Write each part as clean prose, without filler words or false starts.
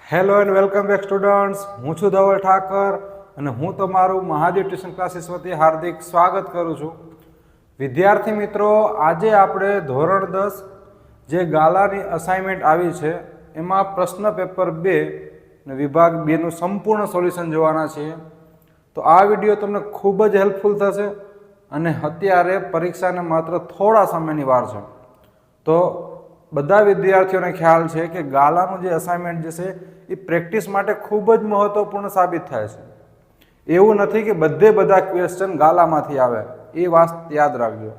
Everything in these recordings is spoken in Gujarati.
Hello and welcome back students. હું છું ધવલ ઠાકર અને હું તમારું મહાદેવ ટ્યુશન ક્લાસીસ વતી હાર્દિક સ્વાગત કરું છું. વિદ્યાર્થી મિત્રો, આજે આપણે ધોરણ 10 જે ગાલાની અસાઇનમેન્ટ આવી છે એમાં પ્રશ્ન પેપર 2 અને વિભાગ 2 નું સંપૂર્ણ સોલ્યુશન જોવાના છીએ. તો આ વિડીયો તમને ખૂબ જ હેલ્પફુલ થશે અને અત્યારે પરીક્ષાને માત્ર થોડા સમયની વાર છે. તો બધા વિદ્યાર્થીઓને ખ્યાલ છે કે ગાલાનું જે અસાઇનમેન્ટ જે છે એ પ્રેક્ટિસ માટે ખૂબ જ મહત્વપૂર્ણ સાબિત થાય છે. એવું નથી કે બધા ક્વેશ્ચન ગાલામાંથી આવે, એ વાત યાદ રાખજો.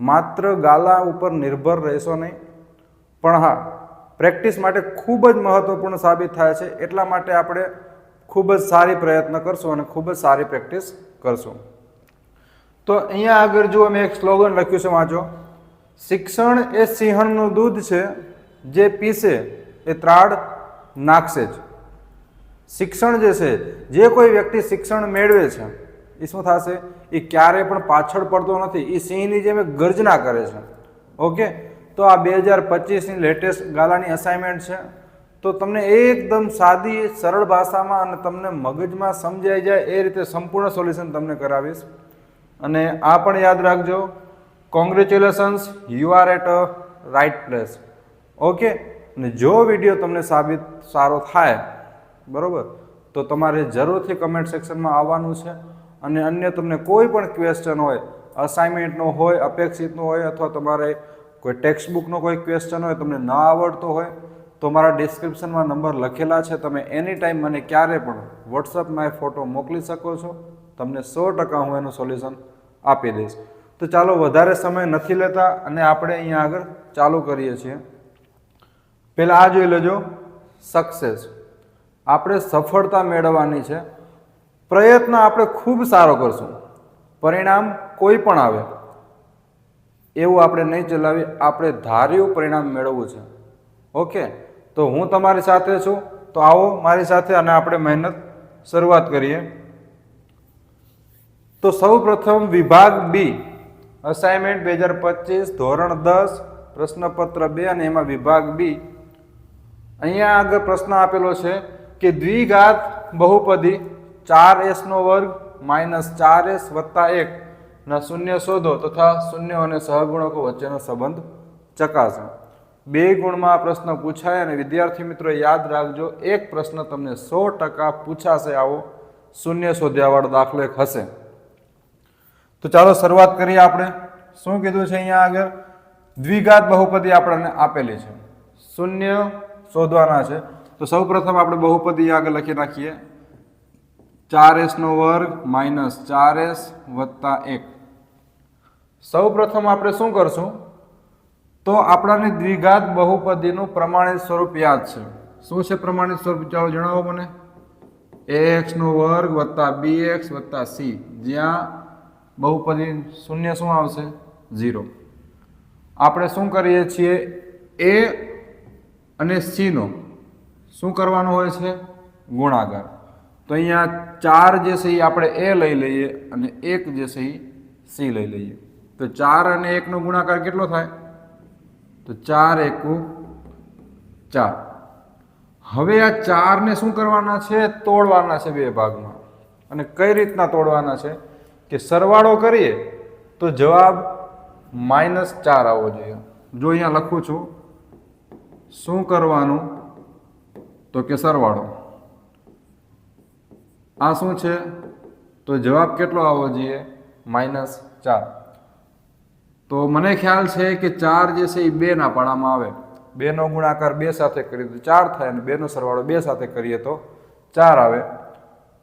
માત્ર ગાલા ઉપર નિર્ભર રહેશો નહીં, પણ હા, પ્રેક્ટિસ માટે ખૂબ જ મહત્વપૂર્ણ સાબિત થાય છે. એટલા માટે આપણે ખૂબ જ સારી પ્રયત્ન કરશું અને ખૂબ જ સારી પ્રેક્ટિસ કરશું. તો અહીંયા આગળ જુઓ, મેં એક સ્લોગન લખ્યું છે, વાંચો. શિક્ષણ એ સિંહણનું દૂધ છે, જે પીશે એ ત્રાડ નાખશે જ. શિક્ષણ જે છે, જે કોઈ વ્યક્તિ શિક્ષણ મેળવે છે એ શું થશે? એ ક્યારે પણ પાછળ પડતો નથી, એ સિંહની જેમ ગર્જના કરે છે. ઓકે, તો આ 2025ની લેટેસ્ટ ગાલાની અસાઇનમેન્ટ છે. તો તમને એકદમ સાદી સરળ ભાષામાં અને તમને મગજમાં સમજાઈ જાય એ રીતે સંપૂર્ણ સોલ્યુશન તમને કરાવીશ. અને આ પણ યાદ રાખજો, congratulations, you are at a right place. Okay, અને જો વિડીયો તમને સાબિત સારો થાય, બરાબર, તો તમારે જરૂરથી કમેન્ટ સેક્શનમાં આવવાનું છે. અને અન્ય તમને કોઈ પણ ક્વેશ્ચન હોય, અસાઇનમેન્ટનો હોય, અપેક્ષિતનો હોય, અથવા તમારે કોઈ ટેક્સ્ટ બુકનો કોઈ ક્વેશ્ચન હોય, તમને ન આવડતો હોય, તો મારા ડિસ્ક્રિપ્શનમાં નંબર લખેલા છે. તમે એની ટાઈમ મને ક્યારે પણ વોટ્સઅપમાં એ ફોટો મોકલી શકો છો. તમને 100% હું એનું સોલ્યુશન આપી દઈશ. તો ચાલો વધારે સમય નથી લેતા અને આપણે અહીંયા આગળ ચાલુ કરીએ છીએ. પહેલાં આ જોઈ લેજો, સક્સેસ. આપણે સફળતા મેળવવાની છે. પ્રયત્ન આપણે ખૂબ સારો કરશું, પરિણામ કોઈ પણ આવે એવું આપણે નહીં ચલાવીએ. આપણે ધાર્યું પરિણામ મેળવવું છે. ઓકે, તો હું તમારી સાથે છું, તો આવો મારી સાથે અને આપણે મહેનત શરૂઆત કરીએ. તો સૌ પ્રથમ વિભાગ બી, અસાઇનમેન્ટ 2025 ધોરણ 10 પ્રશ્નપત્ર 2 અને એમાં વિભાગ બી. અહીંયા આગળ પ્રશ્ન આપેલો છે કે દ્વિઘાત બહુપદી 4s² - 4s + 1 ના શૂન્ય શોધો તથા શૂન્ય અને સહગુણકો વચ્ચેનો સંબંધ ચકાસો. 2 ગુણમાં પ્રશ્ન પૂછાય અને વિદ્યાર્થી મિત્રો યાદ રાખજો, એક પ્રશ્ન તમને 100% પૂછાશે, આવો શૂન્ય શોધ્યાવાળો દાખલો એક હશે. તો ચાલો શરૂઆત કરીએ. આપણે શું કીધું છે અહીંયા આગળ? દ્વિઘાત બહુપદી આપણને આપેલી છે, શૂન્ય શોધવાના છે. તો સૌ પ્રથમ આપણે બહુપદી આગળ લખી નાખીએ, 4s² - 4s + 1. સૌ પ્રથમ આપણે શું કરશું? તો આપણાને દ્વિઘાત બહુપદીનું પ્રમાણિત સ્વરૂપ યાદ છે. શું છે પ્રમાણિત સ્વરૂપ? ચાલો જણાવો મને. ax² + bx + c, જ્યાં બહુપદી શૂન્ય શું આવશે? 0. આપણે શું કરીએ છીએ? a અને c નો શું કરવાનો હોય છે? ગુણાકાર. તો અહીંયા 4 જે છે એ આપણે a લઈ લઈએ અને 1 જે છે એ c લઈ લઈએ. તો 4 અને 1 નો ગુણાકાર કેટલો થાય? તો 4 × 1 = 4. હવે આ 4 ને શું કરવાના છે? તોડવાના છે 2 ભાગમાં. અને કઈ રીતના તોડવાના છે? કે સરવાળો કરીએ તો જવાબ -4 આવવો જોઈએ. જો અહીંયા લખું છું, શું કરવાનું? તો કે સરવાળો. આ શું છે? તો જવાબ કેટલો આવવો જોઈએ? -4. તો મને ખ્યાલ છે કે 4 જે છે એ 2 ના પાડામાં આવે. 2 નો ગુણાકાર 2 સાથે કરીએ તો 4 થાય અને 2 નો સરવાળો 2 સાથે કરીએ તો 4 આવે.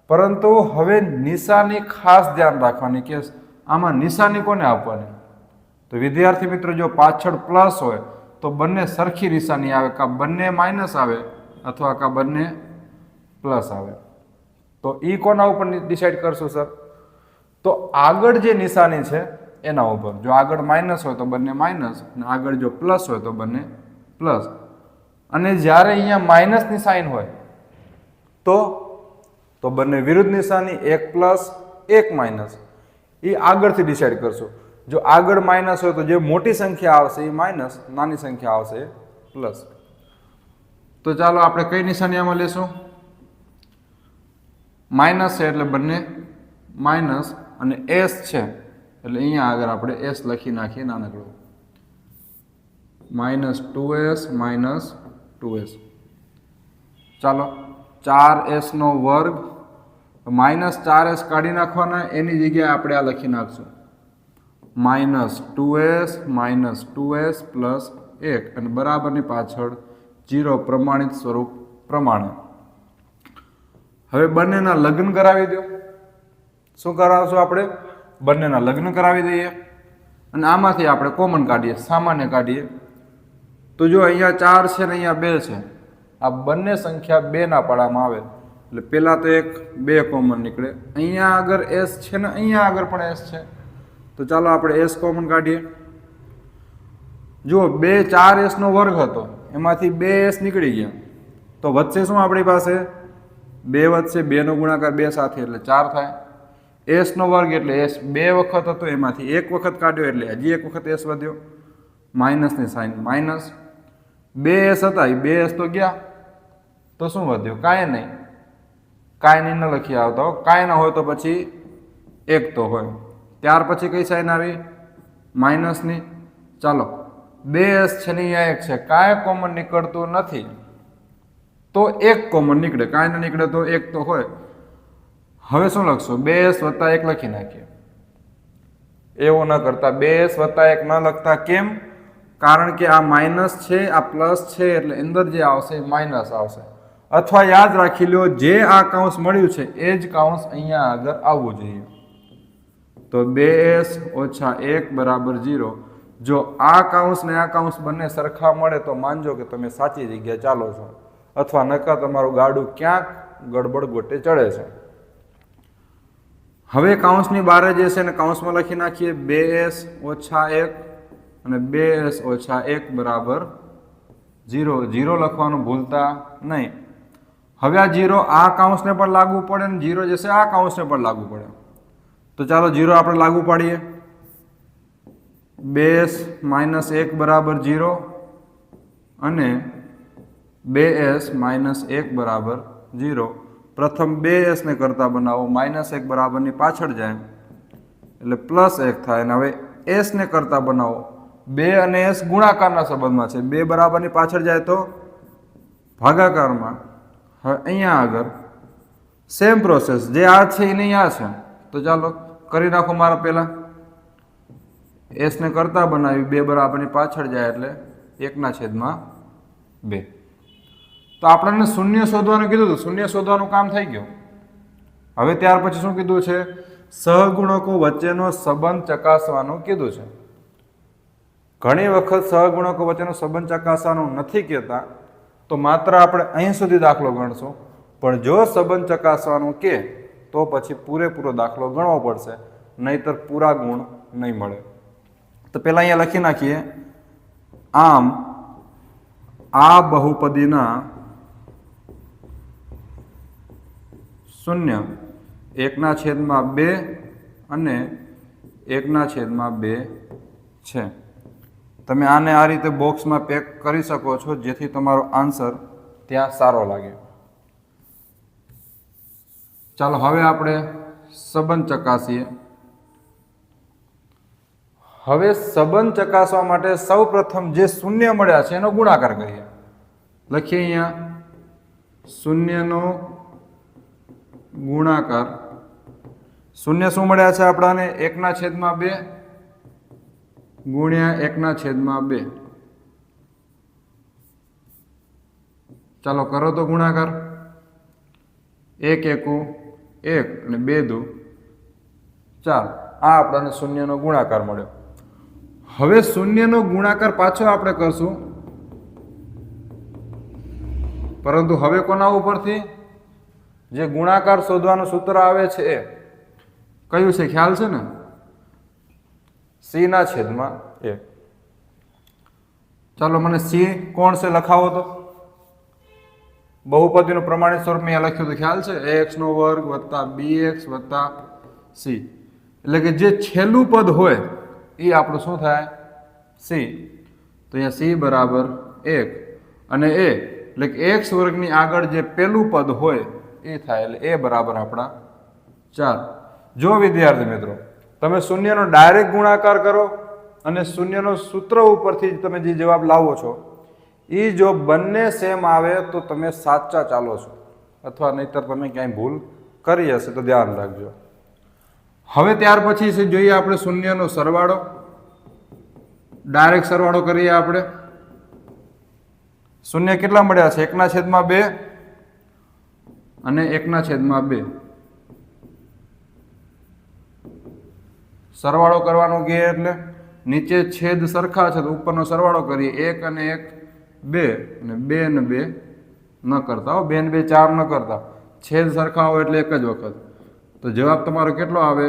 પરંતુ હવે નિશાની ખાસ ધ્યાન રાખવાની કે આમાં નિશાની કોને આપવાની? તો વિદ્યાર્થી મિત્રો, જો પાછળ પ્લસ હોય તો બંને સરખી નિશાની આવે, કાં બંને માઇનસ આવે અથવા કાં બંને પ્લસ આવે. તો એ કોના ઉપર ડિસાઈડ કરશું સર? તો આગળ જે નિશાની છે એના ઉપર. જો આગળ માઇનસ હોય તો બંને માઇનસ, અને આગળ જો પ્લસ હોય તો બંને પ્લસ. અને જ્યારે અહીંયા માઇનસની સાઇન હોય તો બંને વિરુદ્ધ નિશાની, 1 પ્લસ 1 માઇનસ, એ આગળથી ડિસાઈડ કરશું. જો આગળ માઇનસ હોય તો જે મોટી સંખ્યા આવશે એ માઇનસ, નાની સંખ્યા આવશે એ પ્લસ. તો ચાલો આપણે કઈ નિશાની આમાં લેશું? માઇનસ છે એટલે બંને માઇનસ, અને એસ છે એટલે અહીંયા આગળ આપણે એસ લખી નાખીએ નાનકડું. -2s - 2s. ચાલો 4s નો વર્ગ -4s કાઢી નાખવાના, એની જગ્યાએ આપણે આ લખી નાખશું -2s - 2s પ્લસ 1 અને બરાબરની પાછળ 0 પ્રમાણિત સ્વરૂપ પ્રમાણે. હવે બંનેના લગ્ન કરાવી દો. શું કરાવશું આપણે? બંનેના લગ્ન કરાવી દઈએ અને આમાંથી આપણે કોમન કાઢીએ, સામાન્ય કાઢીએ. તો જો અહીંયા 4 છે ને અહીંયા 2 છે, આ બંને સંખ્યા 2 ના પાડામાં આવે એટલે પહેલાં તો 2 કોમન નીકળે. અહીંયા આગળ એસ છે ને અહીંયા આગળ પણ એસ છે, તો ચાલો આપણે એસ કોમન કાઢીએ. જુઓ 4s નો વર્ગ હતો, એમાંથી 2s નીકળી ગયા, તો વચ્ચે શું આપણી પાસે 2 વધશે. 2 નો ગુણાકાર 2 સાથે એટલે 4 થાય. એસ નો વર્ગ એટલે એસ 2 વખત હતો, એમાંથી 1 વખત કાઢ્યો એટલે હજી 1 વખત એસ વધ્યો. માઇનસની સાઇન માઇનસ. 2s હતા એ 2s તો ગયા, તો શું વધ્યું? કાંઈ નહીં. કાંઈ નહીં ન લખી આવતા, કાંઈ ના હોય તો પછી 1 તો હોય. ત્યાર પછી કઈ સાઇન આવી? માઇનસની. ચાલો 2s છે ને અહીંયા 1 છે, કાંઈ કોમન નીકળતું નથી તો 1 કોમન નીકળે, કાંઈ ન નીકળે તો 1 તો હોય. હવે શું લખશું? 2s + 1 લખી નાખીએ. એવું ન કરતા, 2s + 1 ન લખતા. કેમ? કારણ કે આ માઇનસ છે, આ પ્લસ છે, એટલે અંદર જે આવશે માઇનસ આવશે. અથવા યાદ રાખી લો, જે આ કૌંસ મળ્યું છે એ જ કૌંસ અહીંયા આગળ આવવું જોઈએ. તો 2s - 1 = 0. જો આ કૌંસ ને આ કૌંસ બંને સરખા મળે તો માનજો કે તમે સાચી જગ્યાએ ચાલો છો, અથવા નકર તમારું ગાડું ક્યાંક ગડબડ ગોટે ચડે છે. હવે કૌંસની બારે જે છે ને કૌંસમાં લખી નાખીએ 2s - 1 અને 2s - 1 = 0. 0 લખવાનું ભૂલતા નહીં. હવે આ 0 આ કૌંસને પણ લાગુ પડે ને 0 જે છે આ કૌંસને પણ લાગુ પડે. તો ચાલો 0 આપણે લાગુ પાડીએ. 2s - 1 = 0 અને 2s - 1 = 0. પ્રથમ 2s ને કરતા બનાવો, -1 બરાબરની પાછળ જાય એટલે +1 થાય. અને હવે s ને કરતા બનાવો, 2 અને s ગુણાકારના સંબંધમાં છે, 2 બરાબરની પાછળ જાય તો ભાગાકારમાં. હવે અહીંયા આગળ સેમ પ્રોસેસ, જે આ છે એ નહીં આ છે, તો ચાલો કરી નાખો. મારા પહેલાં s ને કરતા બનાવી, 2 બરાબરની પાછળ જાય એટલે 1/2. તો આપણને શૂન્ય શોધવાનું કીધું હતું, શૂન્ય શોધવાનું કામ થઈ ગયું. હવે ત્યાર પછી શું કીધું છે? સહગુણકો વચ્ચેનો સંબંધ ચકાસવાનું કીધું છે. ઘણી વખત સહગુણકો વચ્ચેનો સંબંધ ચકાસવાનું નથી કહેતા, તો માત્ર આપણે અહીં સુધી દાખલો ગણશું. પણ જો સંબંધ ચકાસવાનું કે તો પછી પૂરેપૂરો દાખલો ગણવો પડશે, નહીતર પૂરા ગુણ નહીં મળે. તો પહેલાં અહીંયા લખી નાખીએ. આમ આ બહુપદીના શૂન્ય 1/2 અને 1/2 છે. તમે આને આ રીતે બોક્સમાં પેક કરી શકો છો, જેથી તમારો આન્સર ત્યાં સારો લાગે. ચાલો હવે આપણે સંબંધ ચકાસીએ. હવે સંબંધ ચકાસવા માટે સૌ પ્રથમ જે શૂન્ય મળ્યા છે એનો ગુણાકાર કરીએ. લખીએ અહીંયા શૂન્યનો ગુણાકાર. શૂન્ય શું મળ્યા છે આપણાને? 1/2 ગુણ્યા 1/2. ચાલો કરો તો ગુણાકાર. 1 × 1 અને 2 × 4. આ આપણને શૂન્યનો ગુણાકાર મળ્યો. હવે શૂન્યનો ગુણાકાર પાછો આપણે કરશું, પરંતુ હવે કોના ઉપરથી? જે ગુણાકાર શોધવાનું સૂત્ર આવે છે એ કયું છે? ખ્યાલ છે ને? c/a. ચાલો મને c કોણ છે લખાવો તો. બહુપદીનું પ્રમાણિત સ્વરૂપ મેં લખ્યું તો ખ્યાલ છે? ax² + bx + c. એટલે કે જે છેલ્લું પદ હોય એ આપણું શું થાય? c. તો અહીંયા c = 1 અને a એટલે કે એક્સ વર્ગની આગળ જે પહેલું પદ હોય એ થાય, એટલે એ બરાબર આપણા 4. જો વિદ્યાર્થી મિત્રો તમે શૂન્યનો ડાયરેક્ટ ગુણાકાર કરો અને શૂન્યનો સૂત્ર ઉપરથી તમે જે જવાબ લાવો છો એ જો બંને સેમ આવે તો તમે સાચા ચાલો છો, અથવા નહીતર તમે ક્યાંય ભૂલ કરી હશે તો ધ્યાન રાખજો. હવે ત્યાર પછી છે જોઈએ આપણે શૂન્યનો સરવાળો. ડાયરેક્ટ સરવાળો કરીએ આપણે. શૂન્ય કેટલા મળ્યા છે? 1/2 અને 1/2. સરવાળો કરવાનો કહે એટલે નીચે છેદ સરખા છે તો ઉપરનો સરવાળો કરીએ. 1 અને 1 2 અને 2 અને 2 ન કરતા, 2 અને 2 4 ન કરતા. છેદ સરખા હોય એટલે એક જ વખત. તો જવાબ તમારો કેટલો આવે?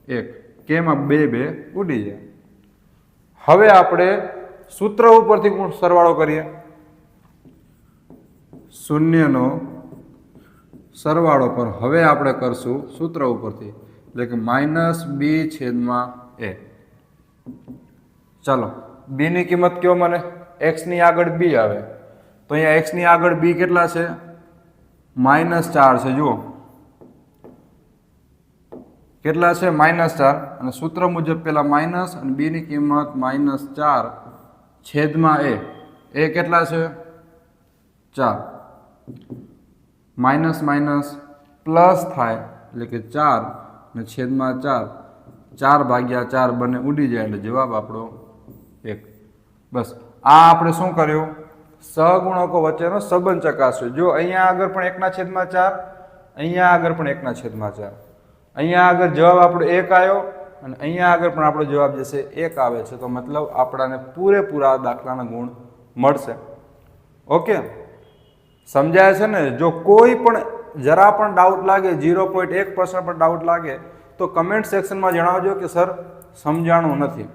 1. કેમ? 2 2 ઉડી જાય. હવે આપણે સૂત્ર ઉપરથી સરવાળો કરીએ. શૂન્યનો સરવાળો પર હવે આપણે કરશું સૂત્ર ઉપરથી, એટલે કે -b/a. ચાલો, b ની કિંમત કયો મને? x ની આગળ b આવે તો અહીંયા x ની આગળ b કેટલા છે? -4 છે. જુઓ કેટલા છે? -4. અને સૂત્ર મુજબ પેલા માઇનસ અને b ની કિંમત -4 છેદમાં a. a કેટલા છે? 4. માઇનસ માઇનસ પ્લસ થાય એટલે કે 4 અને છેદમાં 4. 4/4 બંને ઉડી જાય એટલે જવાબ આપણો 1. બસ આ આપણે શું કર્યું? સહગુણકો વચ્ચેનો સંબંધ ચકાસ્યો. જો અહીંયા આગળ પણ 1/4, અહીંયા આગળ પણ 1/4. અહીંયા આગળ જવાબ આપણો 1 આવ્યો અને અહીંયા આગળ પણ આપણો જવાબ જે છે 1 આવે છે. તો મતલબ આપણાને પૂરેપૂરા દાખલાના ગુણ મળશે. ઓકે, સમજાય છે ને? જો કોઈ પણ જરા પણ ડાઉટ લાગે, 0.1% પણ ડાઉટ લાગે તો કમેન્ટ સેક્શનમાં જણાવજો કે સર સમજાણું નથી.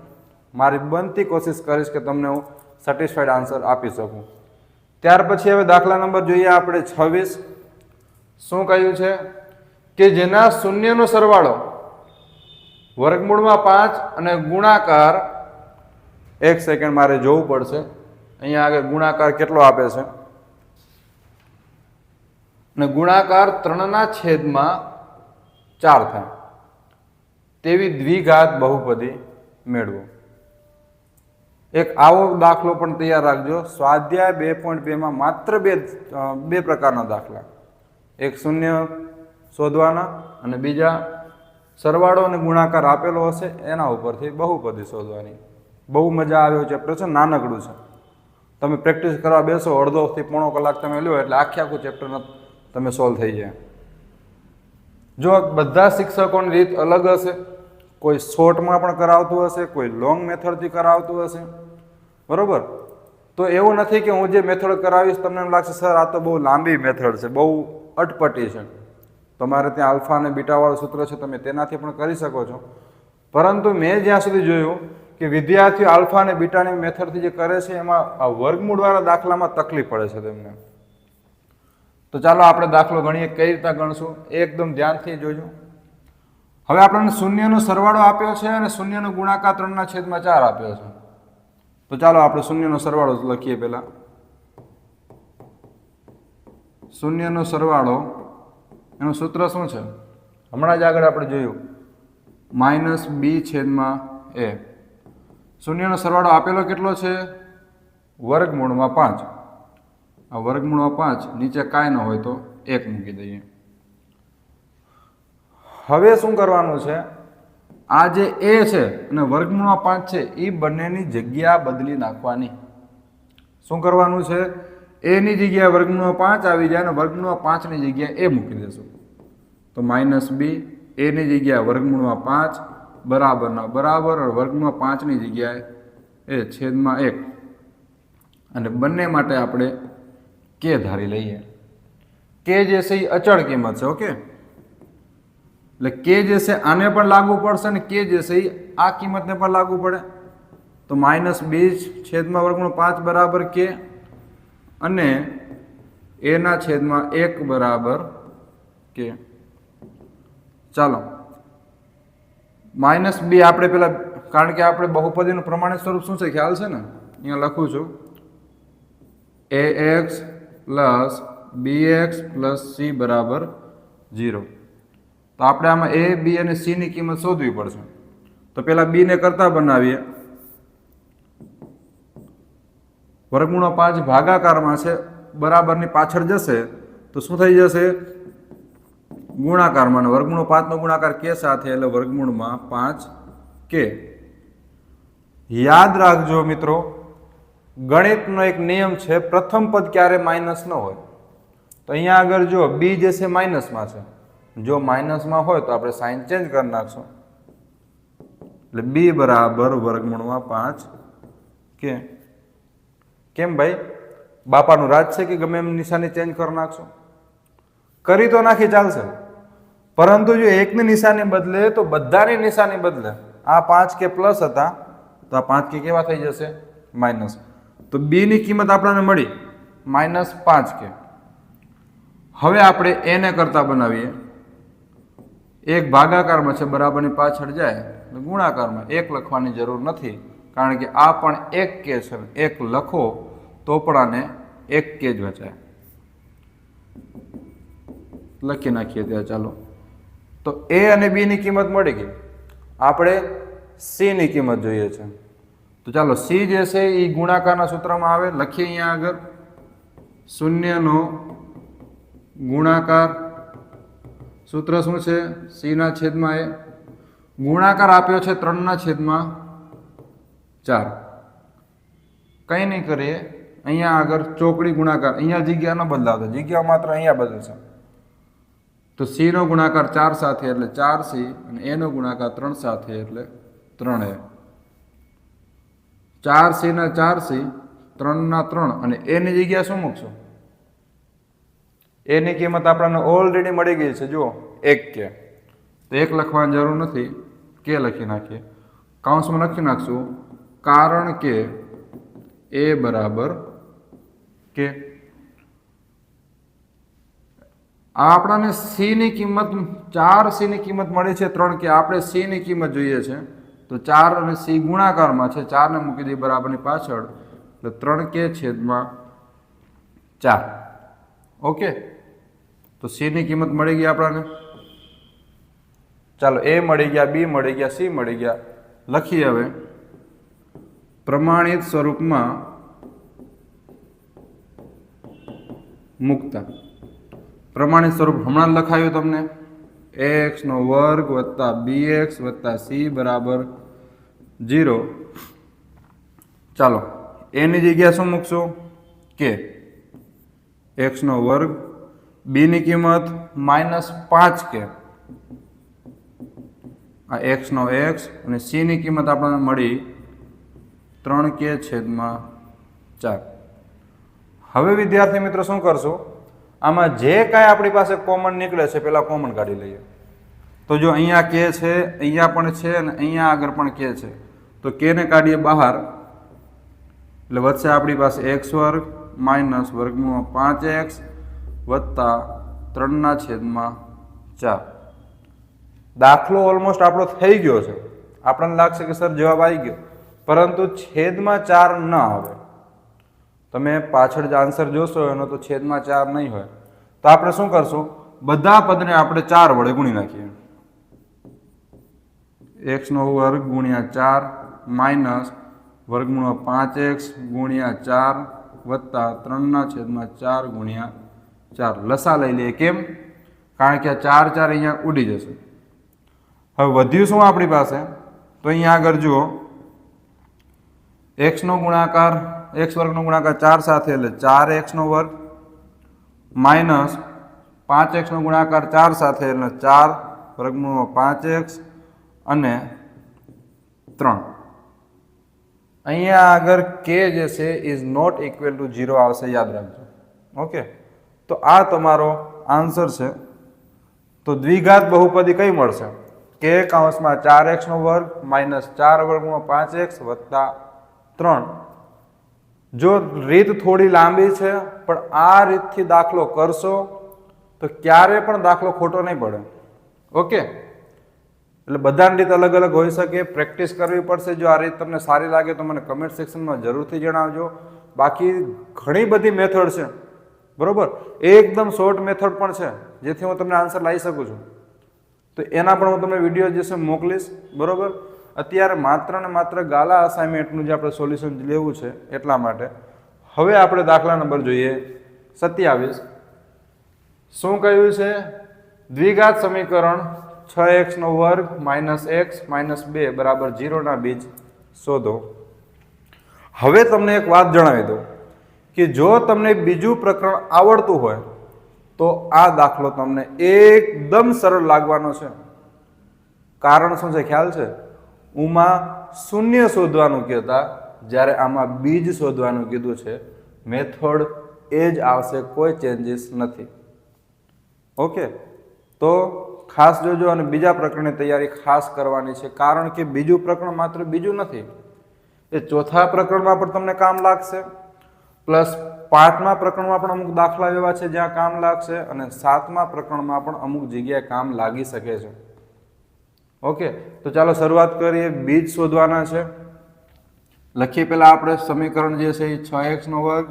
મારી બનતી કોશિશ કરીશ કે તમને હું સેટિસ્ફાઈડ આન્સર આપી શકું. ત્યાર પછી હવે દાખલા નંબર જોઈએ આપણે 26. શું કહ્યું છે? કે જેના શૂન્યનો સરવાળો વર્ગમૂળમાં 5 અને ગુણાકાર, એક સેકન્ડ મારે જોવું પડશે. અહીંયા આગળ ગુણાકાર કેટલો આપે છે? અને ગુણાકાર 3/4 થાય તેવી દ્વિઘાત બહુપદી મેળવો. એક આવો દાખલો પણ તૈયાર રાખજો. સ્વાધ્યાય 2.2માં માત્ર બે પ્રકારના દાખલા, એક શૂન્ય શોધવાના અને બીજા સરવાળો અને ગુણાકાર આપેલો હશે એના ઉપરથી બહુપદી શોધવાની. બહુ મજા આવ્યો ચેપ્ટર છે, નાનકડું છે. તમે પ્રેક્ટિસ કરવા બેસો અડધોથી પોણો કલાક તમે લ્યો એટલે આખું ચેપ્ટર તમે સોલ્વ થઈ જાય. જો બધા શિક્ષકોની રીત અલગ હશે. કોઈ શોર્ટમાં પણ કરાવતું હશે, કોઈ લોંગ મેથડથી કરાવતું હશે, બરોબર? તો એવું નથી કે હું જે મેથડ કરાવીશ તમને એમ લાગશે સર આ તો બહુ લાંબી મેથડ છે, બહુ અટપટી છે. તમારે ત્યાં આલ્ફા અને બીટાવાળું સૂત્ર છે, તમે તેનાથી પણ કરી શકો છો. પરંતુ મેં જ્યાં સુધી જોયું કે વિદ્યાર્થીઓ આલ્ફા અને બીટાની મેથડથી જે કરે છે એમાં આ વર્ગમૂળવાળા દાખલામાં તકલીફ પડે છે તેમને. તો ચાલો આપણે દાખલો ગણીએ. કઈ રીતે ગણશું એકદમ ધ્યાનથી જોજો. હવે આપણને શૂન્યનો સરવાળો આપ્યો છે અને શૂન્યનો ગુણાકાર 3/4 આપ્યો છે. તો ચાલો આપણે શૂન્યનો સરવાળો લખીએ. પહેલા શૂન્યનો સરવાળો એનું સૂત્ર શું છે? હમણાં જ આગળ આપણે જોયું, -b/a. શૂન્યનો સરવાળો આપેલો કેટલો છે? વર્ગમૂળમાં 5. આ વર્ગમૂળમાં 5 નીચે કાંઈ ન હોય તો 1 મૂકી દઈએ. હવે શું કરવાનું છે? આ જે a છે અને વર્ગમૂળમાં 5 છે એ બંનેની જગ્યા બદલી નાખવાની. શું કરવાનું છે? a ની જગ્યાએ વર્ગમૂળમાં 5 આવી જાય અને વર્ગમૂળમાં 5 ની જગ્યાએ a મૂકી દેશું. તો -b, a ની જગ્યાએ વર્ગમૂળમાં 5 બરાબરના બરાબર, વર્ગમૂળમાં 5 ની જગ્યાએ a છેદમાં 1. અને બંને માટે આપણે k ધારી લઈએ. k જે છે એ અચળ કિંમત છે. ઓકે, એટલે k જે છે આને પણ લાગુ પડશે અને k જે છે એ આ કિંમતને પણ લાગુ પડે. તો -b છેદમાં વર્ગમૂળ 5 બરાબર k અને a ના છેદમાં 1 બરાબર k. ચાલો -b આપણે પેલા, કારણ કે આપણે બહુપદીનું પ્રમાણિત સ્વરૂપ શું છે ખ્યાલ છે ને? અહીંયા લખું છું ax plus bx plus c બરાબર 0. તો આપણે આમાં a b અને c ની કિંમત શોધવી પડશે. તો પહેલા b ને કરતા બનાવીએ. વર્ગમૂળ 5 ભાગાકારમાં છે, બરાબરની પાછળ જશે તો શું થઈ જશે? ગુણાકારમાં. વર્ગમૂળ 5 નો ગુણાકાર k સાથે એટલે વર્ગમૂળમાં 5k. યાદ રાખજો મિત્રો, ગણિતનો એક નિયમ છે, પ્રથમ પદ ક્યારે માઇનસ ન હોય. તો અહીંયા આગળ જો b જે છે માઇનસમાં છે, જો માઇનસમાં હોય તો આપણે સાઇન ચેન્જ કરી નાખશું. એટલે b બરાબર વર્ગમૂળમાં 5k. કેમ ભાઈ, બાપાનું રાજ છે કે ગમે એમ નિશાની ચેન્જ કરી નાખશો? કરી તો નાખી ચાલશે, પરંતુ જો એકની નિશાની બદલે તો બધાની નિશાની બદલે. આ 5k પ્લસ હતા તો આ 5k કેવા થઈ જશે? માઇનસ. તો b ની કિંમત આપણને મળી -5k. હવે આપણે a ને કરતા બનાવીએ. એક ભાગાકારમાં છે, બરાબરની પાછળ જાય તો ગુણાકારમાં 1 લખવાની જરૂર નથી, કારણ કે આ પણ 1k છે. 1 લખો તો પણ આને 1k જ વચાય. લખી નાખીએ ત્યાં. ચાલો, તો a અને b ની કિંમત મળી ગઈ. આપણે c ની કિંમત જોઈએ છે. તો ચાલો, c જે છે એ ગુણાકારના સૂત્રમાં આવે. લખીએ અહીંયા આગળ 0 નો ગુણાકાર. સૂત્ર શું છે? c ના છેદમાં a. ગુણાકાર આપ્યો છે 3 ના છેદમાં 4. કંઈ નહીં કરીએ, અહીંયા આગળ ચોકડી ગુણાકાર. અહીંયા જગ્યા ન બદલાવતો, જગ્યા માત્ર અહીંયા બદલશે. તો c નો ગુણાકાર 4 સાથે એટલે 4c, અને a નો ગુણાકાર 3 સાથે એટલે 3a. 4c ના 4c, 3 ના 3, અને a ની જગ્યા શું મૂકશો? a ની કિંમત આપણને ઓલરેડી મળી ગઈ છે, જુઓ 1k. તો 1 લખવાની જરૂર નથી, k લખી નાખીએ. કૌંસમાં લખી નાખશું, કારણ કે a બરાબર k. આ આપણને c ની કિંમત 4c ની કિંમત મળી છે 3k. આપણે c ની કિંમત જોઈએ છે, તો 4 અને c ગુણાકારમાં છે, 4 ને મૂકી દઈએ બરાબરની પાછળ, એટલે 3k છેદમાં 4. ઓકે, તો c ની કિંમત મળી ગઈ આપણને. ચાલો, a મળી ગયા, b મળી ગયા, c મળી ગયા. લખીએ હવે પ્રમાણિત સ્વરૂપમાં મૂકતા. પ્રમાણિત સ્વરૂપ હમણાં જ લખાયું તમને, ax નો વર્ગ વત્તા bx વત્તા c બરાબર 0. ચાલો, a ની જગ્યા શું મૂકશું? k. x નો વર્ગ, b ની કિંમત -5k. આ x નો x, અને c ની કિંમત આપણને મળી 3k છેદમાં 4. હવે વિદ્યાર્થી મિત્રો શું કરશો? આમાં જે કાંઈ આપણી પાસે કોમન નીકળે છે પહેલાં કોમન કાઢી લઈએ. તો જો અહીંયા k છે, અહીંયા પણ છે, અને અહીંયા આગળ પણ k છે. તો k ને કાઢીએ બહાર, એટલે વધશે આપણી પાસે x વર્ગ માઇનસ વર્ગમૂળ 5x વત્તા 3/4. દાખલો ઓલમોસ્ટ આપણો થઈ ગયો છે. આપણને લાગશે કે સર જવાબ આવી ગયો, પરંતુ છેદમાં 4 ન આવે. તમે પાછળ જે આન્સર જોશો એનો તો છેદમાં 4 નહીં હોય. તો આપણે શું કરશું? બધા પદને આપણે 4 વડે ગુણી નાખીએ. x નો વર્ગ ગુણ્યા 4 માઇનસ વર્ગમૂળ 5x ગુણ્યા 4 વત્તા 3/4 ગુણ્યા 4. લસા લઈ લઈએ. કેમ? કારણ કે આ 4 4 અહીંયા ઉડી જશે. હવે વધ્યું શું આપણી પાસે? તો અહીંયા આગળ જુઓ, x નો ગુણાકાર, x વર્ગનો ગુણાકાર 4 સાથે એટલે 4x નો વર્ગ માઇનસ 5x નો ગુણાકાર 4 સાથે એટલે 4 વર્ગમૂળ 5x અને 3. અહીંયા આગળ k જે છે ઇઝ નોટ ઇક્વલ ટુ 0 આવશે, યાદ રાખજો. ઓકે, તો આ તમારો આન્સર છે. તો દ્વિઘાત બહુપદી કઈ મળશે? k કૌંસમાં 4x નો વર્ગ માઇનસ 4 વર્ગમૂળ 5x વત્તા 3. જો રીત થોડી લાંબી છે, પણ આ રીતથી દાખલો કરશો તો ક્યારે પણ દાખલો ખોટો નહીં પડે. ઓકે, એટલે બધાની રીત અલગ અલગ હોઈ શકે, પ્રેક્ટિસ કરવી પડશે. જો આ રીત તમને સારી લાગે તો મને કમેન્ટ સેક્શનમાં જરૂરથી જણાવજો. બાકી ઘણી બધી મેથડ છે બરોબર, એકદમ શોર્ટ મેથડ પણ છે જેથી હું તમને આન્સર લાવી શકું છું. તો એના પણ હું તમને વિડીયો જે છે મોકલીશ. બરોબર, અત્યારે માત્ર ને માત્ર ગાલા અસાઇનમેન્ટનું જે આપણે સોલ્યુશન લેવું છે એટલા માટે. હવે આપણે દાખલા નંબર જોઈએ 27. શું કહ્યું છે? દ્વિઘાત સમીકરણ 6x² - x - 2 બરાબર 0 ના બીજ શોધો. હવે તમને એક વાત જણાવી દઉં કે જો તમને બીજું પ્રકરણ આવડતું હોય તો આ દાખલો તમને એકદમ સરળ લાગવાનો છે. કારણ શું છે ખ્યાલ છે? ઉમાં શૂન્ય શોધવાનું કહેતા, જ્યારે આમાં બીજ શોધવાનું કીધું છે. મેથડ એ જ આવશે, કોઈ ચેન્જીસ નથી. ઓકે, તો ખાસ જોજો અને બીજા પ્રકરણની તૈયારી ખાસ કરવાની છે. કારણ કે બીજું પ્રકરણ માત્ર બીજું નથી, એ ચોથા પ્રકરણમાં પણ તમને કામ લાગશે, પ્લસ 5મા પ્રકરણમાં પણ અમુક દાખલા એવા છે જ્યાં કામ લાગશે, અને 7મા પ્રકરણમાં પણ અમુક જગ્યાએ કામ લાગી શકે છે. ઓકે, તો ચાલો શરૂઆત કરીએ. બીજ શોધવાના છે. લખીએ પહેલા આપણે સમીકરણ જે છે એ 6x²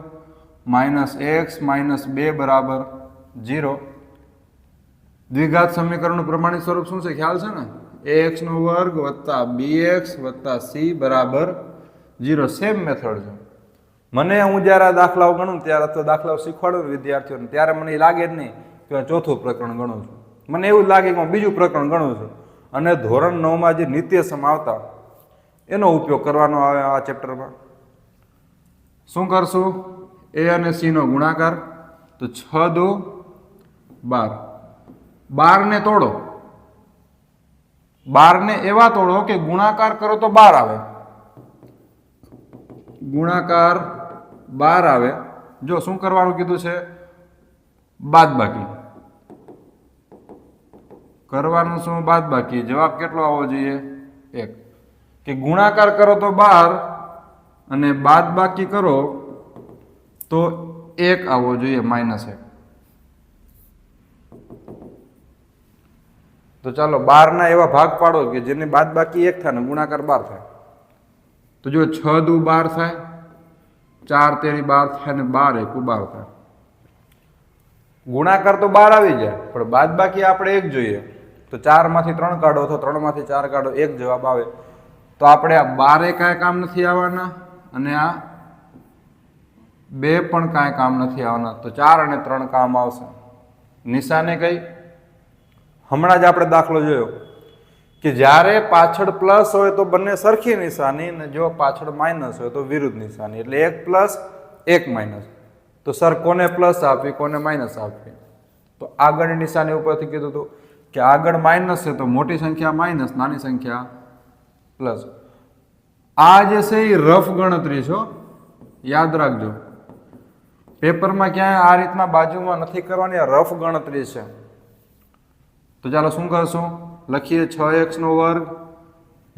- x - 2 બરાબર 0. દ્વિઘાત સમીકરણનું પ્રમાણિત સ્વરૂપ શું છે ખ્યાલ છે ને? ax² + bx + c બરાબર 0. સેમ મેથડ છે. મને હું જ્યારે આ દાખલાઓ ગણું ત્યારે તો દાખલાઓ શીખવાડું વિદ્યાર્થીઓને ત્યારે મને એ લાગે જ નહીં કે હું ચોથું પ્રકરણ ગણું છું. મને એવું જ લાગે કે હું બીજું પ્રકરણ ગણું છું. અને ધોરણ 9માં જે નિત્યસમ આવતા એનો ઉપયોગ કરવાનો આવે આ ચેપ્ટરમાં. શું કરશું? a અને c નો ગુણાકાર, તો 6 × 2 = 12. 12 ને તોડો. 12 ને એવા તોડો કે ગુણાકાર કરો તો 12 આવે. ગુણાકાર 12 આવે. જો શું કરવાનું કીધું છે? બાદબાકી કરવાનું. શું બાદબાકી? જવાબ કેટલો આવવો જોઈએ? 1. કે ગુણાકાર કરો તો 12 અને બાદબાકી કરો તો 1 આવવો જોઈએ, -1. તો ચાલો 12 ના એવા ભાગ પાડો કે જેની બાદબાકી 1 થાય ને ગુણાકાર 12 થાય. તો જો 6 × 2 = 12 થાય, 4 × 13 = 12 થાય ને 12 × 1 = 12 થાય. ગુણાકાર તો 12 આવી જાય, પણ બાદબાકી આપણે 1 જોઈએ. તો 4 માંથી 3 કાઢો, તો 3 માંથી 4 કાઢો, 1 જવાબ આવે. તો આપણે આ 12 કાંઈ કામ નથી આવવાના, અને આ 2 પણ કાંઈ કામ નથી આવવાના. તો 4 અને 3 કામ આવશે. નિશાની કઈ? હમણાં જ આપણે દાખલો જોયો કે જ્યારે પાછળ પ્લસ હોય તો બંને સરખી નિશાની, અને જો પાછળ માઇનસ હોય તો વિરુદ્ધ નિશાની. એટલે 1 પ્લસ 1 માઇનસ. તો સર કોને પ્લસ આપવી, કોને માઇનસ આપવી? તો આગળની નિશાની ઉપરથી કીધું હતું કે આગળ માઇનસ છે તો મોટી સંખ્યા માઇનસ, નાની સંખ્યા પ્લસ. આ જે છે એ રફ ગણતરી છે, યાદ રાખજો. પેપરમાં ક્યાંય આ રીતના બાજુમાં નથી કરવાની, આ રફ ગણતરી છે. તો ચાલો શું કરશું? લખીએ 6x² -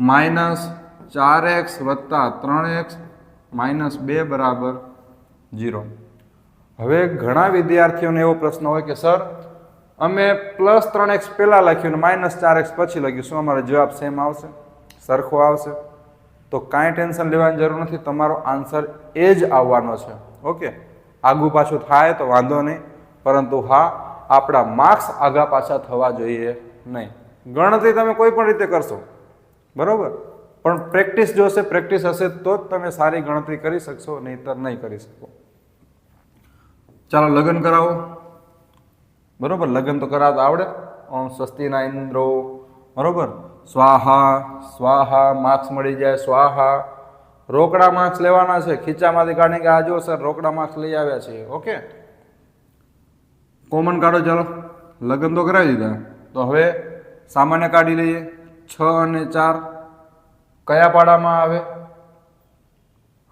4x + 3x - 2 બરાબર 0. હવે ઘણા વિદ્યાર્થીઓને એવો પ્રશ્ન હોય કે સર અમે +3x પહેલા લખ્યું ને -4x પછી લખ્યું, શું અમારો જવાબ સેમ આવશે, સરખો આવશે? તો કાંઈ ટેન્શન લેવાની જરૂર નથી, તમારો આન્સર એ જ આવવાનો છે. ઓકે, આગું પાછું થાય તો વાંધો નહીં, પરંતુ હા, આપણા માર્ક્સ આગા પાછા થવા જોઈએ નહીં. ગણતરી તમે કોઈ પણ રીતે કરશો, બરોબર, પણ પ્રેક્ટિસ જોશે. પ્રેક્ટિસ હશે તો જ તમે સારી ગણતરી કરી શકશો, નહીંતર નહીં કરી શકો. ચાલો લગ્ન કરાવો. બરોબર, લગ્ન તો કરાવતા આવડે. ઓમ સ્વસ્તિના ઇન્દ્રો, બરોબર, સ્વાહા સ્વાહા, માર્ક્સ મળી જાય, સ્વાહા. રોકડા માર્ક્સ લેવાના છે, ખીચામાંથી કાઢી કે આ જો સર રોકડા માર્ક્સ લઈ આવ્યા છે. ઓકે, કોમન કાઢો. ચાલો લગ્ન તો કરાવી દીધા, તો હવે સામાન્ય કાઢી લઈએ. 6 અને 4 કયા પાડામાં આવે?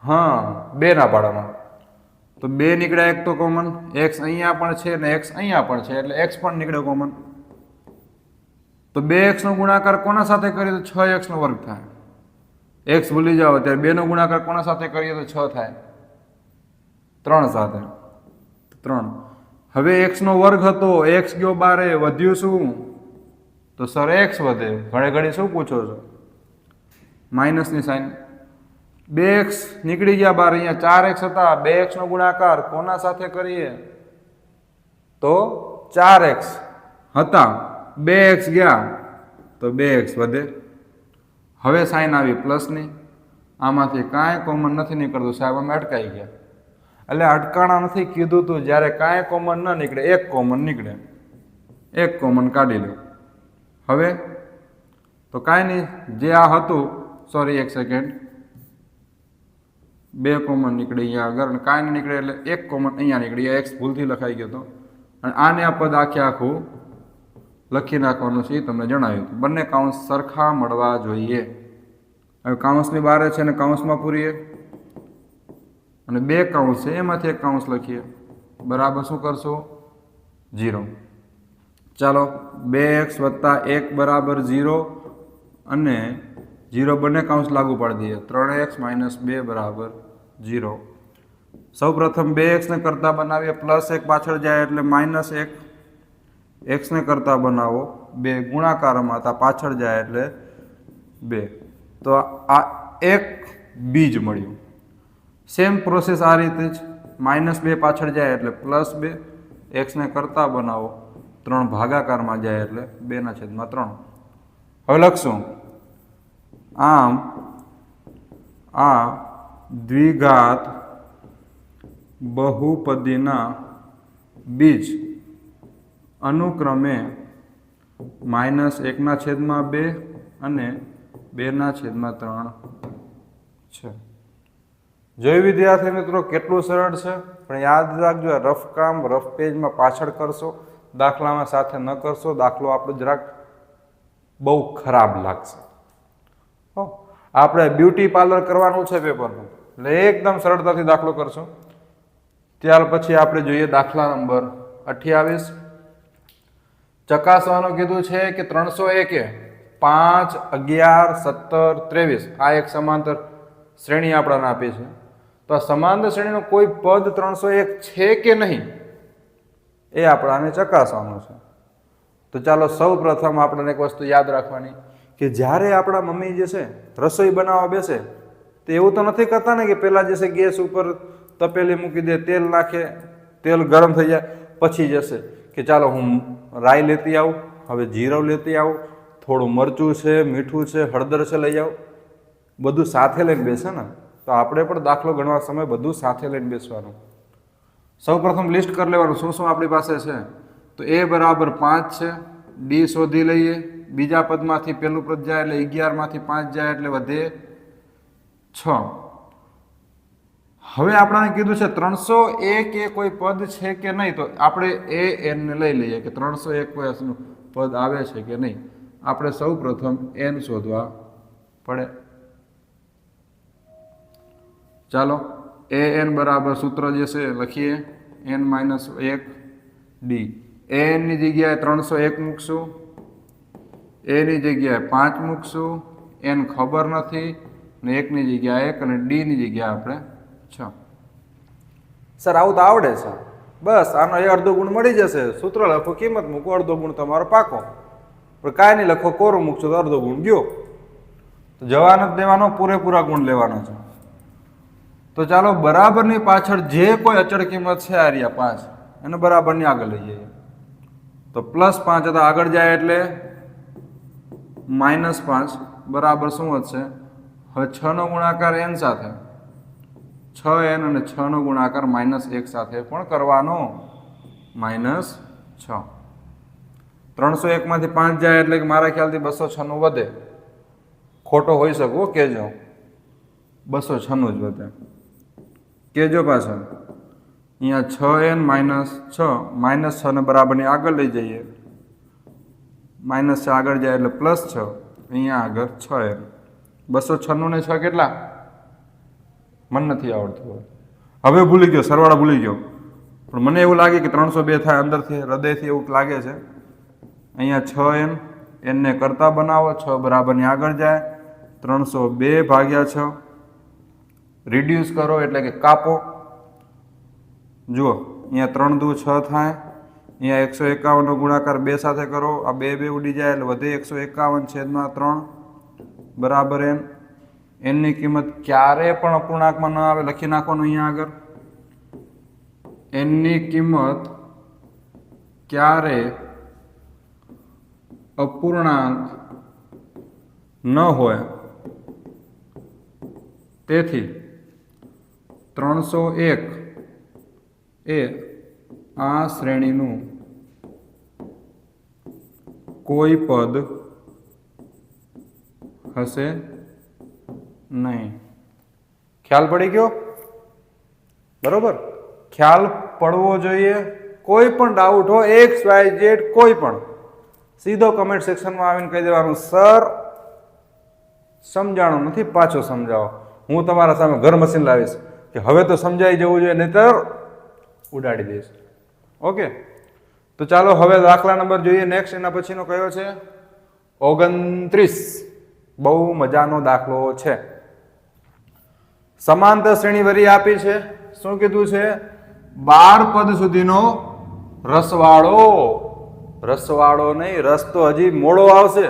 હા, 2 ના પાડામાં. તો 2 નીકળ્યા, એક તો કોમન. x અહીંયા પણ છે ને x અહીંયા પણ છે, એટલે x પણ નીકળ્યો કોમન. તો 2x નો ગુણાકાર કોના સાથે કરીએ તો 6x² થાય. x ભૂલી જાઓ, ત્યારે 2 નો ગુણાકાર કોના સાથે કરીએ તો 6 થાય. 3 સાથે 3. હવે x² હતો, x ગયો 12, વધ્યું શું? તો સર x વધે. ઘડે ઘડી શું પૂછો છો? માઇનસની સાઇન. 2x નીકળી ગયા 12, અહીંયા 4x હતા. 2x નો ગુણાકાર કોના સાથે કરીએ તો 4x હતા, 2x ગયા તો 2x વધે. હવે સાઈન આવી પ્લસની, આમાંથી કાંઈ કોમન નથી નીકળતું સાહેબ, અમે અટકાઈ ગયા. એટલે અટકાણા નથી કીધું તું, જ્યારે કાંઈ કોમન ન નીકળે એક કોમન નીકળે, એક કોમન કાઢી લો. હવે તો કાંઈ નહીં, જે આ હતું, સોરી એક સેકન્ડ, 2 કોમન નીકળે અહીંયા આગળ, અને કાંઈ નહીં નીકળે એટલે એક કોમન અહીંયા નીકળે, એક્સ ભૂલથી લખાઈ ગયો હતો. અને આને આ પદ આખે આખું લખી નાખવાનું છે એ તમને જણાવ્યું હતું. બંને કાઉન્સ સરખા મળવા જોઈએ. હવે કાઉન્સની બહાર છે અને કાઉન્સમાં પૂરીએ, અને 2 કાઉન્સ છે એમાંથી એક કાઉન્સ લખીએ, બરાબર શું કરશો? 0. ચાલો 2x વત્તા 1 બરાબર 0 અને 0 બંને કાઉન્સ લાગુ પાડી દઈએ. 3x માઇનસ 2 બરાબર 0. સૌ પ્રથમ 2x ને કરતા બનાવીએ, પ્લસ 1 પાછળ જાય એટલે માઇનસ 1. x ને કરતા બનાવો, 2 ગુણાકારમાં હતા, પાછળ જાય એટલે 2. તો આ એક બીજ મળ્યું. સેમ પ્રોસેસ આ રીતે જ, માઇનસ 2 પાછળ જાય એટલે પ્લસ 2, x ને કરતા બનાવો, 3 ભાગાકારમાં જાય એટલે 2/3. હવે લખશું, આમ આ દ્વિઘાત બહુપદીના બીજ અનુક્રમે -1/2 અને 2/3 છે. જોયું વિદ્યાર્થી મિત્રો કેટલું સરળ છે? પણ યાદ રાખજો, રફ કામ રફ પેજમાં પાછળ કરશો, દાખલામાં સાથે ન કરશો, દાખલો આપણો જરાક બહુ ખરાબ લાગશે. આપણે બ્યુટી પાર્લર કરવાનું છે પેપરનું, એટલે એકદમ સરળતાથી દાખલો કરશો. ત્યાર પછી આપણે જોઈએ દાખલા નંબર 28. ચકાસવાનું કીધું છે કે 301 5, 11, 17, 23 આ એક સમાંતર શ્રેણી આપણને આપી છે. તો આ સમાંતર શ્રેણીનું કોઈ પદ 301 છે કે નહીં એ આપણાને ચકાસવાનું છે. તો ચાલો સૌ પ્રથમ આપણને એક વસ્તુ યાદ રાખવાની કે જ્યારે આપણા મમ્મી જે છે રસોઈ બનાવવા બેસે તો એવું તો નથી કરતા ને કે પહેલાં જે છે ગેસ ઉપર તપેલી મૂકી દે, તેલ નાખે, તેલ ગરમ થઈ જાય પછી જશે કે ચાલો હું રાઈ લેતી આવું, હવે જીરું લેતી આવું, થોડું મરચું છે, મીઠું છે, હળદર છે લઈ આવું. બધું સાથે લઈને બેસે ને. તો આપણે પણ દાખલો ગણવા સમય બધું સાથે લઈને બેસવાનું. સૌ પ્રથમ લિસ્ટ કરી લેવાનું શું શું આપણી પાસે છે. તો a બરાબર 5 છે, d શોધી લઈએ. બીજા પદમાંથી પહેલું પદ જાય એટલે 11 માંથી 5 જાય એટલે વધે 6. હવે આપણને કીધું છે 301 એ કોઈ પદ છે કે નહીં, તો આપણે n ને લઈ લઈએ કે 301 કોઈ પદ આવે છે કે નહીં. આપણે સૌ પ્રથમ n શોધવા પડે. ચાલો an બરાબર સૂત્ર જે છે લખીએ, n-1 d. an ની જગ્યાએ 301 મૂકશું, a ની જગ્યાએ 5 મૂકશું, n ખબર નથી ને 1 ની જગ્યાએ 1 અને d ની જગ્યાએ આપણે 6. સર આવું તો આવડે છે, બસ આનો અડધો ગુણ મળી જશે. સૂત્ર લખો, કિંમત મૂકો, અડધો ગુણ તમારો પાકો. પણ કાંઈ નહીં લખો, કોરું મૂકશો તો અડધો ગુણ ગયો. તો જવા નથી દેવાનો, પૂરેપૂરા ગુણ લેવાનો છે. તો ચાલો બરાબરની પાછળ જે કોઈ અચળ કિંમત છે આ રહ્યા 5 એને બરાબરની આગળ લઈ જઈએ. તો +5 હતા, આગળ જાય એટલે -5 બરાબર શું વધશે? હવે 6 નો ગુણાકાર n સાથે, 6n અને 6 નો ગુણાકાર -1 સાથે પણ કરવાનો, -6. 301 માંથી 5 જાય એટલે કે મારા ખ્યાલથી 296 વધે. ખોટો હોઈ શકવો કેજો, 296 જ વધે કેજો પાછળ. અહીંયા 6n -6 -6 ને બરાબરની આગળ લઈ જઈએ, -6 આગળ જાય એટલે +6, અહીંયા આગળ 6n. 296 ને 6 કેટલા? મને નથી આવડતું, હવે ભૂલી ગયો, સરવાળા ભૂલી ગયો. પણ મને એવું લાગે કે 302 થાય, અંદરથી હૃદયથી એવું લાગે છે. અહીંયા 6n, n ને કરતા બનાવો, 6 બરાબરની આગળ જાય, 302 ભાગ્યા 6 રિડ્યુસ કરો એટલે કે કાપો. જુઓ અહીંયા 3 દુ 6 થાય, અહીંયા 151 નો ગુણાકાર 2 સાથે કરો, આ 2 ઉડી જાય એટલે વધે 151/3 બરાબર n. n ની કિંમત ક્યારે પણ અપૂર્ણાંકમાં ન આવે, લખી નાખવાનું અહીંયા આગળ. n ની કિંમત ક્યારે અપૂર્ણાંક ન હોય, તેથી 301 એ આ શ્રેણીનું કોઈ પદ હશે નહીં. ખ્યાલ પડી ગયો? બરોબર, ખ્યાલ પડવો જોઈએ. કોઈ પણ ડાઉટ હોય એક્સ વાય ઝેડ કોઈ પણ, સીધો કમેન્ટ સેક્શનમાં આવીને કહી દેવાનું સર સમજાણું નથી, પાછો સમજાવો. હું તમારા સામે ઘર મશીન લાવીશ કે હવે તો સમજાઈ જવું જોઈએ, નહીતર ઉડાડી દઈશ. ઓકે, તો ચાલો હવે દાખલા નંબર જોઈએ નેક્સ્ટ. એના પછીનો કયો છે? 29. બહુ મજાનો દાખલો છે. સમાંતર શ્રેણી વરી આપી છે. શું કીધું છે? 12 પદ સુધીનો રસવાળો. રસવાળો નહીં, રસ તો હજી મોડો આવશે.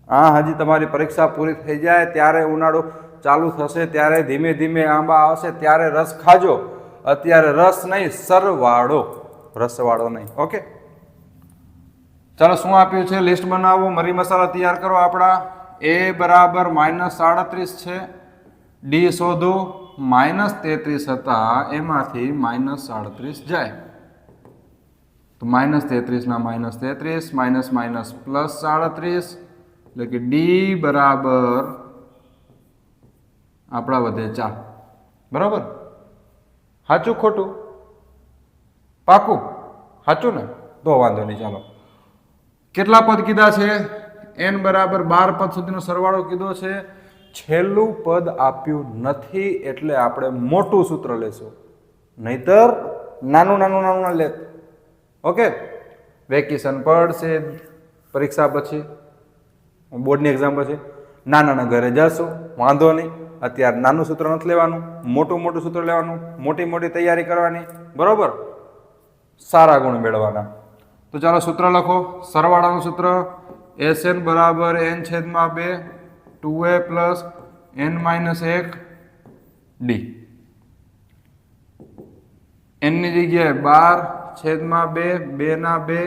હા, હજી તમારી પરીક્ષા પૂરી થઈ જાય ત્યારે, ઉનાળો ચાલુ થશે ત્યારે, ધીમે ધીમે આંબા આવશે ત્યારે રસ ખાજો. અત્યારે રસ નહીં, સરવાળો, રસવાળો નહીં. ઓકે, ચાલો શું આપ્યું છે લિસ્ટ બનાવો, મરી મસાલા તૈયાર કરો. આપણા a બરાબર -37 છે, d શોધો. -33 હતા, એમાંથી -37 જાય તો -33 ના -33, માઇનસ માઇનસ +37, એટલે કે d બરાબર આપણા વધે 4. બરાબર? સાચું ખોટું? પાકું સાચું ને? તો વાંધો નહીં. ચાલો, કેટલા પદ કીધા છે? n બરાબર 12 પદ સુધીનો સરવાળો કીધો છે. છેલ્લું પદ આપ્યું નથી એટલે આપણે મોટું સૂત્ર લેશું, નહીતર નાનું નાનું નાનું લે. ઓકે, વેકેશન પડશે પરીક્ષા પછી, બોર્ડની એક્ઝામ પછી, નાના ઘરે જશું, વાંધો નહીં. અત્યારે નાનું સૂત્ર નથી લેવાનું, મોટું મોટું સૂત્ર લેવાનું, મોટી મોટી તૈયારી કરવાની. બરોબર? સારા ગુણ મેળવવાના. તો ચાલો સૂત્ર લખો. સરવાળાનું સૂત્ર SN બરાબર n/2 2a plus n-1 d. n ની જગ્યાએ 12/2, 2 ના 2,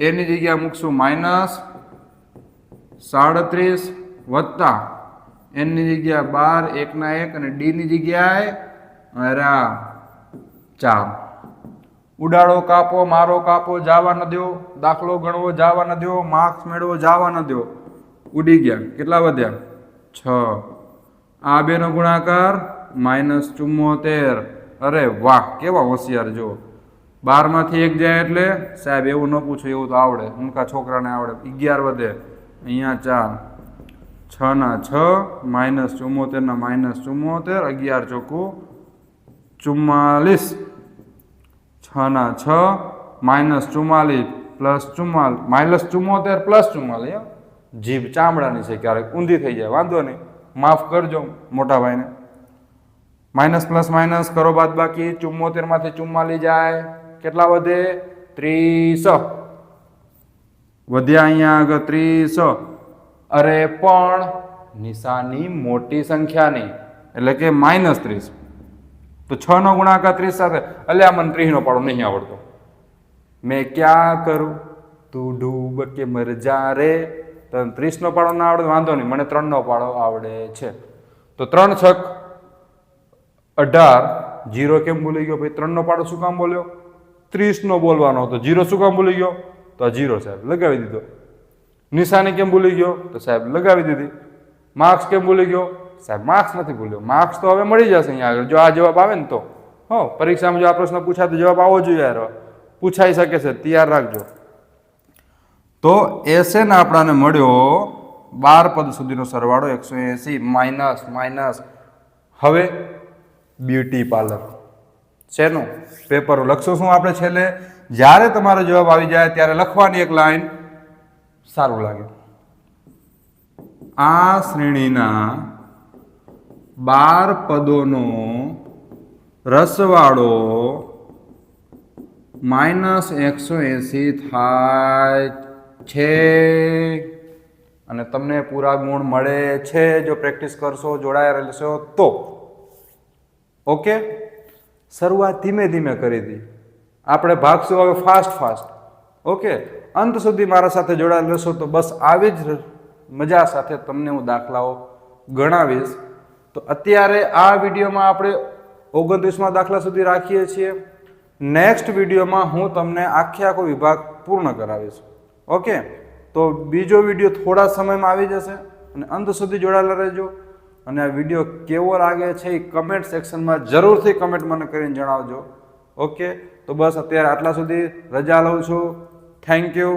a ની જગ્યાએ મૂકશું -37 વત્તા n ની જગ્યાએ 12, 1 ના 1, અને d ની જગ્યાએ 4. ઉડાડો કાપો, મારો કાપો, જવા ન દો. દાખલો ગણવો જવા ન દો, માર્ક્સ મેળવો જવા ન દો. ઉડી ગયા. કેટલા વધ્યા? 6. આ બેનો ગુણાકાર -74. અરે વાહ, કેવા હોશિયાર! જો 12 માંથી 1 જાય એટલે સાહેબ એવું ન પૂછો, એવું તો આવડે, ઉનકા છોકરાને આવડે. 11 વધે, અહીંયા 4, 6 ના 6, -74 ના -74, 11 ચોખ્ખું 44, 6 ના 6, -44 પ્લસ 74 પ્લસ 44. જીભ ચામડાની છે, ક્યારેક ઊંધી થઈ જાય, વાંધો નહીં, માફ કરજો મોટા ભાઈને. માઇનસ પ્લસ માઇનસ કરો, બાદ બાકી. 74 માંથી 44 જાય, કેટલા વધે? 30 વધ્યા. અહીંયા આગળ 30. અરે પણ નિશાની મોટી સંખ્યાની, એટલે કે -30. તો 6 નો ગુણાકાર 30 સાથે. અલ્યા મને 30 નો પાડો નહીં આવડતો. મેં ક્યાં કરું, તું ડૂબ કે મર જા રે. તને 30 નો પાડો ના આવડે, વાંધો નહીં, મને 3 નો પાડો આવડે છે. તો 3 છક 18. 0 કેમ ભૂલી ગયો ભાઈ? 3 નો પાડો શું કામ બોલ્યો? 30 નો બોલવાનો હતો. 0 શું કામ ભૂલી ગયો? તો આ 0 સાહેબ લગાવી દીધો. નિશાની કેમ ભૂલી ગયો? તો સાહેબ લગાવી દીધી. માર્ક્સ કેમ ભૂલી ગયો? સાહેબ માર્ક્સ નથી ભૂલ્યો. માર્ક્સ તો હવે મળી જશે અહીંયા આગળ, જો આ જવાબ આવે ને તો. પરીક્ષામાં જો આ પ્રશ્ન પૂછાય તો જવાબ આવવો જોઈએ યાર, પૂછાઈ શકે છે, તૈયાર રાખજો. તો SN આપણાને મળ્યો 12 પદ સુધીનો સરવાળો 180 માઇનસ માઇનસ. હવે બ્યુટી પાર્લર શેનું? પેપર લખશું શું આપણે છેલ્લે? જ્યારે તમારો જવાબ આવી જાય ત્યારે લખવાની એક લાઈન સારું લાગે. આ શ્રેણીના 12 પદોનો રસવાળો -180 થાય છે અને તમને પૂરા ગુણ મળે છે જો પ્રેક્ટિસ કરશો, જોડાયા રહેશો તો. ઓકે, શરૂઆત ધીમે ધીમે કરી હતી આપણે, ભાગશું હવે ફાસ્ટ ફાસ્ટ. ઓકે, અંત સુધી મારા સાથે જોડાયેલ રહેશો તો બસ આવી જ મજા સાથે તમને હું દાખલાઓ ગણાવીશ. તો અત્યારે આ વિડીયોમાં આપણે 29મા દાખલા સુધી રાખીએ છીએ. નેક્સ્ટ વિડીયોમાં હું તમને આખો વિભાગ પૂર્ણ કરાવીશ. ઓકે, તો બીજો વિડીયો થોડા સમયમાં આવી જશે અને અંત સુધી જોડાયેલા રહેજો. અને આ વિડીયો કેવો લાગે છે એ કમેન્ટ સેક્શનમાં જરૂરથી કમેન્ટ મને કરીને જણાવજો. ઓકે, તો બસ અત્યારે આટલા સુધી રજા લઉં છું. Thank you.